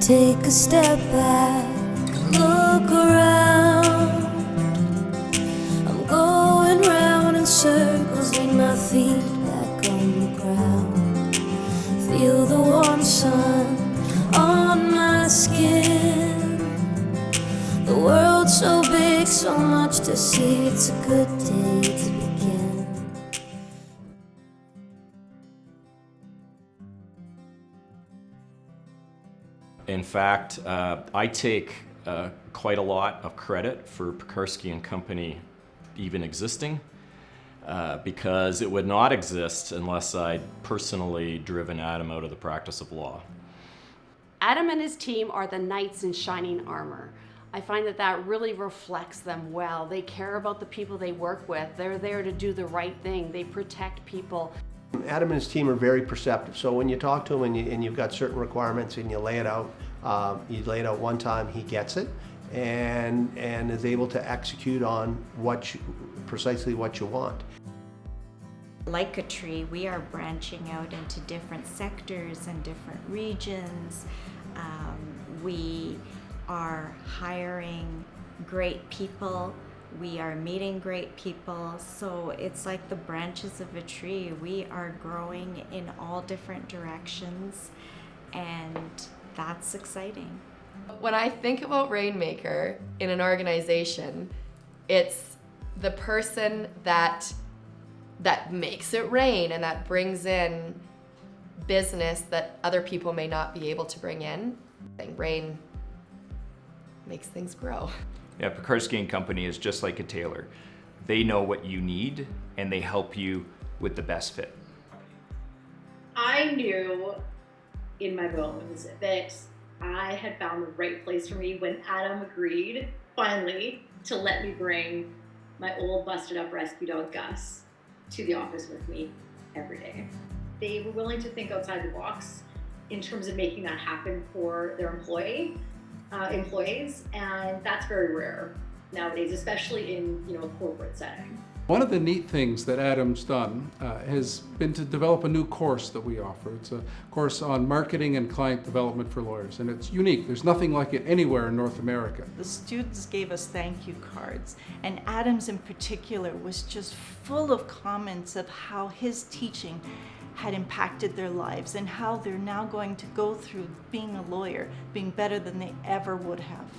Take a step back, look around. I'm going round in circles, need my feet back on the ground. Feel the warm sun on my skin. The world's so big, so much to see. It's a good day to begin. In fact, I take quite a lot of credit for Pekarsky and Company even existing, because it would not exist unless I'd personally driven Adam out of the practice of law. Adam and his team are the knights in shining armor. I find that really reflects them well. They care about the people they work with. They're there to do the right thing. They protect people. Adam and his team are very perceptive, so when you talk to him and you've got certain requirements and you lay it out one time, he gets it and is able to execute on precisely what you want. Like a tree, we are branching out into different sectors and different regions. We are hiring great people. We are meeting great people. So it's like the branches of a tree. We are growing in all different directions, and that's exciting. When I think about Rainmaker in an organization, it's the person that makes it rain and that brings in business that other people may not be able to bring in. Rain makes things grow. Yeah, Pekarsky and Company is just like a tailor. They know what you need and they help you with the best fit. I knew in my bones that I had found the right place for me when Adam agreed, finally, to let me bring my old busted up rescue dog Gus to the office with me every day. They were willing to think outside the box in terms of making that happen for their employees, and that's very rare nowadays, especially in a corporate setting. One of the neat things that Adam's done has been to develop a new course that we offer. It's a course on marketing and client development for lawyers, and it's unique. There's nothing like it anywhere in North America. The students gave us thank you cards, and Adam's in particular was just full of comments of how his teaching had impacted their lives and how they're now going to go through being a lawyer, being better than they ever would have.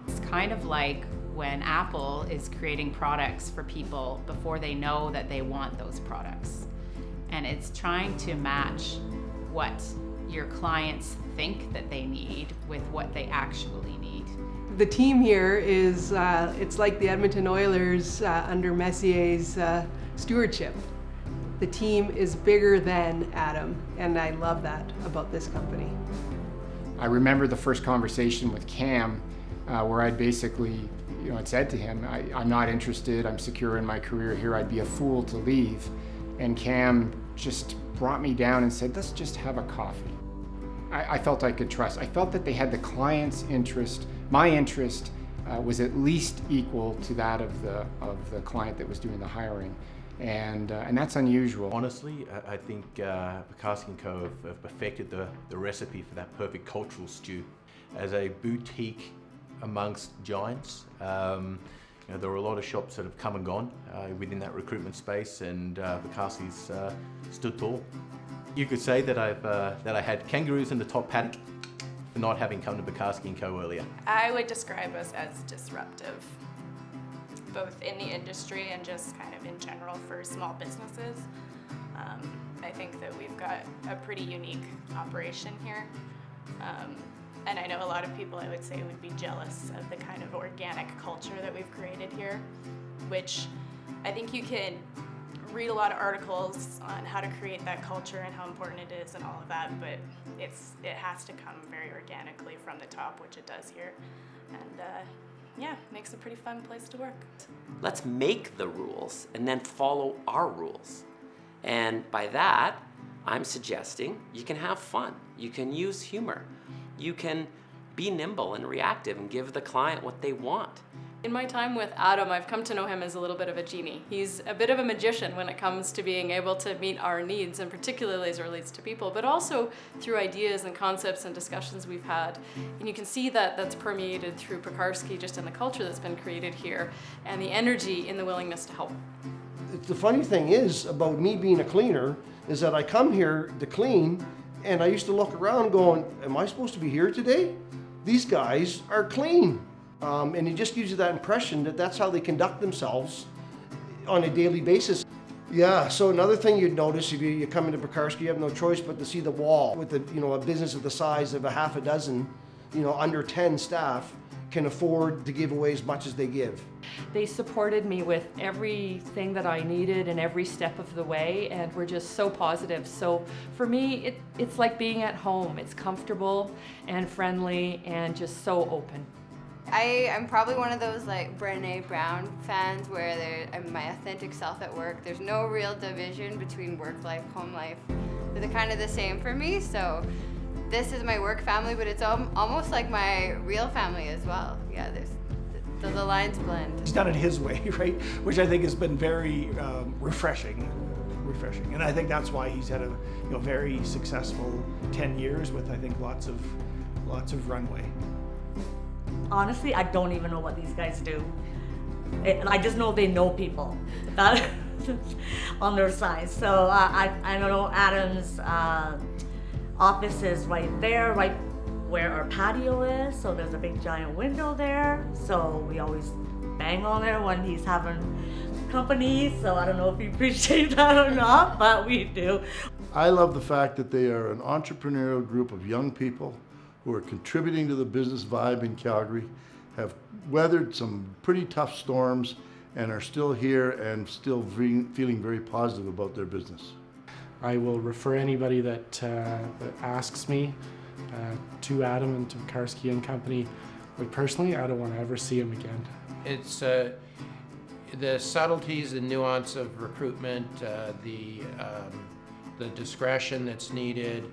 It's kind of like when Apple is creating products for people before they know that they want those products. And it's trying to match what your clients think that they need with what they actually need. The team here is, it's like the Edmonton Oilers under Messier's stewardship. The team is bigger than Adam, and I love that about this company. I remember the first conversation with Cam where I'd basically I'd said to him, I'm not interested, I'm secure in my career here, I'd be a fool to leave. And Cam just brought me down and said, let's just have a coffee. I felt I could trust. I felt that they had the client's interest. My interest was at least equal to that of the client that was doing the hiring. And that's unusual. Honestly, I think Pekarsky & Co. have perfected the recipe for that perfect cultural stew. As a boutique amongst giants, there are a lot of shops that have come and gone within that recruitment space, and Pekarsky's stood tall. You could say that I had kangaroos in the top paddock for not having come to Pekarsky & Co. earlier. I would describe us as disruptive, both in the industry and just kind of in general for small businesses. I think that we've got a pretty unique operation here. And I know a lot of people, I would say, would be jealous of the kind of organic culture that we've created here, which I think you can read a lot of articles on how to create that culture and how important it is and all of that, but it has to come very organically from the top, which it does here. And yeah, makes a pretty fun place to work. Let's make the rules and then follow our rules. And by that, I'm suggesting you can have fun. You can use humor. You can be nimble and reactive and give the client what they want. In my time with Adam, I've come to know him as a little bit of a genie. He's a bit of a magician when it comes to being able to meet our needs, and particularly as it relates to people, but also through ideas and concepts and discussions we've had. And you can see that that's permeated through Pekarsky, just in the culture that's been created here, and the energy in the willingness to help. The funny thing is about me being a cleaner is that I come here to clean, and I used to look around going, am I supposed to be here today? These guys are clean. And it just gives you that impression that that's how they conduct themselves on a daily basis. Yeah, so another thing you'd notice if you come into Pekarsky, you have no choice but to see the wall with a business of the size of a half a dozen, under 10 staff can afford to give away as much as they give. They supported me with everything that I needed and every step of the way, and were just so positive. So for me, it's like being at home. It's comfortable and friendly and just so open. I'm probably one of those like Brené Brown fans where I'm my authentic self at work. There's no real division between work life, home life. They're kind of the same for me. So this is my work family, but it's almost like my real family as well. Yeah, the lines blend. He's done it his way, right? Which I think has been very refreshing. And I think that's why he's had a very successful 10 years with, I think, lots of runway. Honestly, I don't even know what these guys do. I just know they know people that on their side. So I know Adam's office is right there, right where our patio is. So there's a big giant window there. So we always bang on there when he's having company. So I don't know if you appreciate that or not, but we do. I love the fact that they are an entrepreneurial group of young people who are contributing to the business vibe in Calgary, have weathered some pretty tough storms, and are still here and still feeling very positive about their business. I will refer anybody that asks me to Adam and to Pekarsky and Company. But personally, I don't want to ever see him again. It's the subtleties and nuance of recruitment, the discretion that's needed.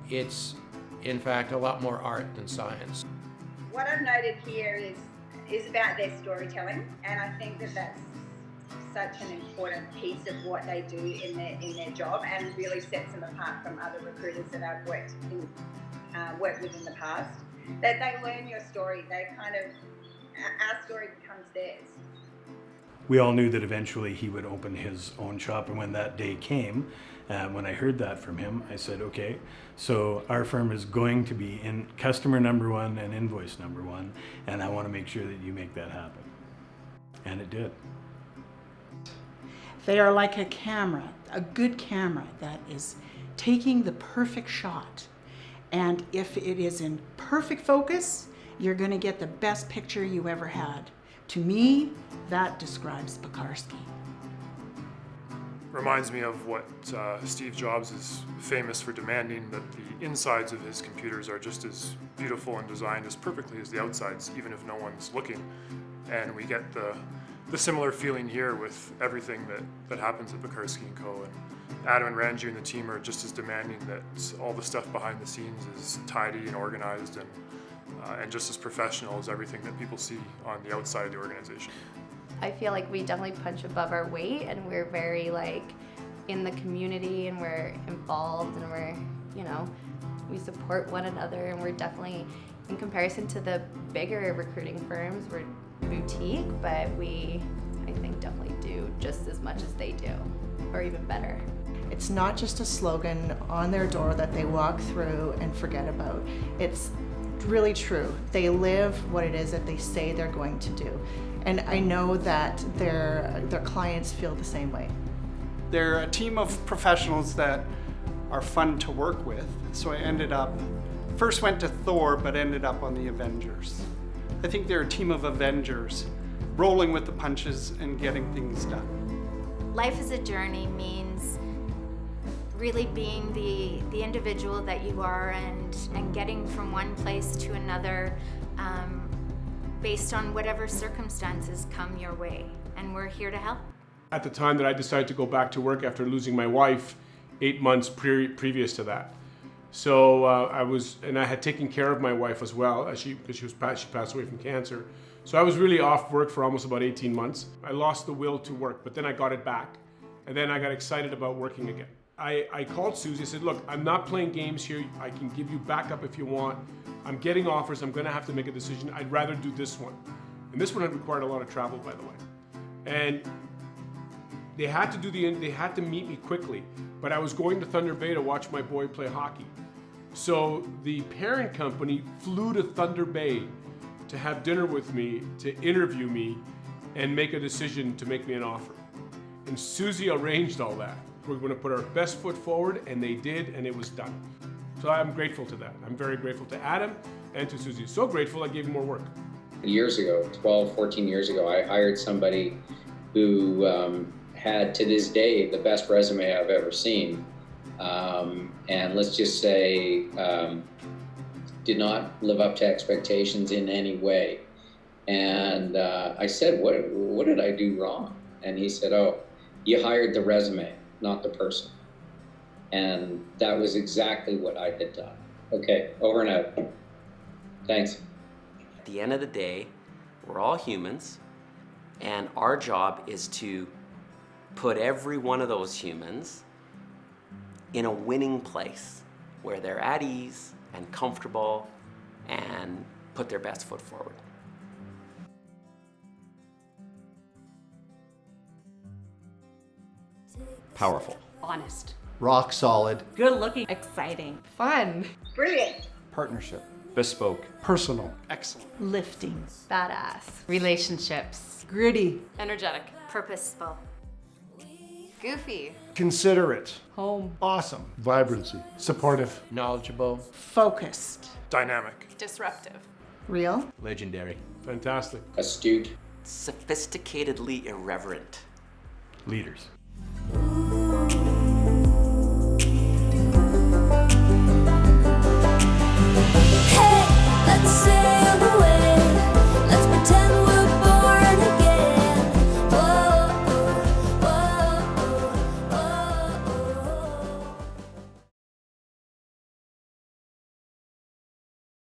It's in fact a lot more art than science. What I've noted here is about their storytelling, and I think that that's such an important piece of what they do in their job, and really sets them apart from other recruiters that I've worked with in the past. That they learn your story. They our story becomes theirs. We all knew that eventually he would open his own shop, and when that day came, when I heard that from him, I said, okay, so our firm is going to be in customer number one and invoice number one, and I want to make sure that you make that happen. And it did. They are like a camera, a good camera that is taking the perfect shot. And if it is in perfect focus, you're going to get the best picture you ever had. To me, that describes Pekarsky. Reminds me of what Steve Jobs is famous for demanding, that the insides of his computers are just as beautiful and designed as perfectly as the outsides, even if no one's looking. And we get the similar feeling here with everything that happens at Pekarsky & Co. And Adam and Ranju and the team are just as demanding that all the stuff behind the scenes is tidy and organized and just as professional as everything that people see on the outside of the organization. I feel like we definitely punch above our weight, and we're very in the community, and we're involved, and we're, we support one another, and we're definitely, in comparison to the bigger recruiting firms, we're boutique, but we, I think, definitely do just as much as they do, or even better. It's not just a slogan on their door that they walk through and forget about. It's really true. They live what it is that they say they're going to do. And I know that their clients feel the same way. They're a team of professionals that are fun to work with. So I first went to Thor, but ended up on the Avengers. I think they're a team of Avengers, rolling with the punches and getting things done. Life as a journey means really being the individual that you are and getting from one place to another based on whatever circumstances come your way. And we're here to help. At the time that I decided to go back to work after losing my wife 8 months previous to that. So I had taken care of my wife as well, as she passed away from cancer. So I was really off work for almost about 18 months. I lost the will to work, but then I got it back. And then I got excited about working again. I called Susie, I said, look, I'm not playing games here. I can give you backup if you want. I'm getting offers, I'm gonna have to make a decision. I'd rather do this one. And this one had required a lot of travel, by the way. And they had to meet me quickly, but I was going to Thunder Bay to watch my boy play hockey. So the parent company flew to Thunder Bay to have dinner with me, to interview me, and make a decision to make me an offer. And Susie arranged all that. We're going to put our best foot forward, and they did, and it was done. So I'm grateful to that. I'm very grateful to Adam and to Susie. So grateful I gave him more work. Years ago, 12, 14 years ago, I hired somebody who had, to this day, the best resume I've ever seen. And let's just say, did not live up to expectations in any way. And I said, what did I do wrong? And he said, oh, you hired the resume, not the person. And that was exactly what I had done. Okay, over and out. Thanks. At the end of the day, we're all humans, and our job is to put every one of those humans in a winning place where they're at ease and comfortable and put their best foot forward. Powerful. Honest. Rock solid. Good looking. Exciting. Fun. Brilliant. Partnership. Bespoke. Personal. Excellent. Lifting. Badass. Relationships. Gritty. Energetic. Purposeful. Goofy. Considerate. Home. Awesome. Vibrancy. Supportive. Knowledgeable. Focused. Dynamic. Disruptive. Real. Legendary. Fantastic. Astute. Sophisticatedly irreverent. Leaders.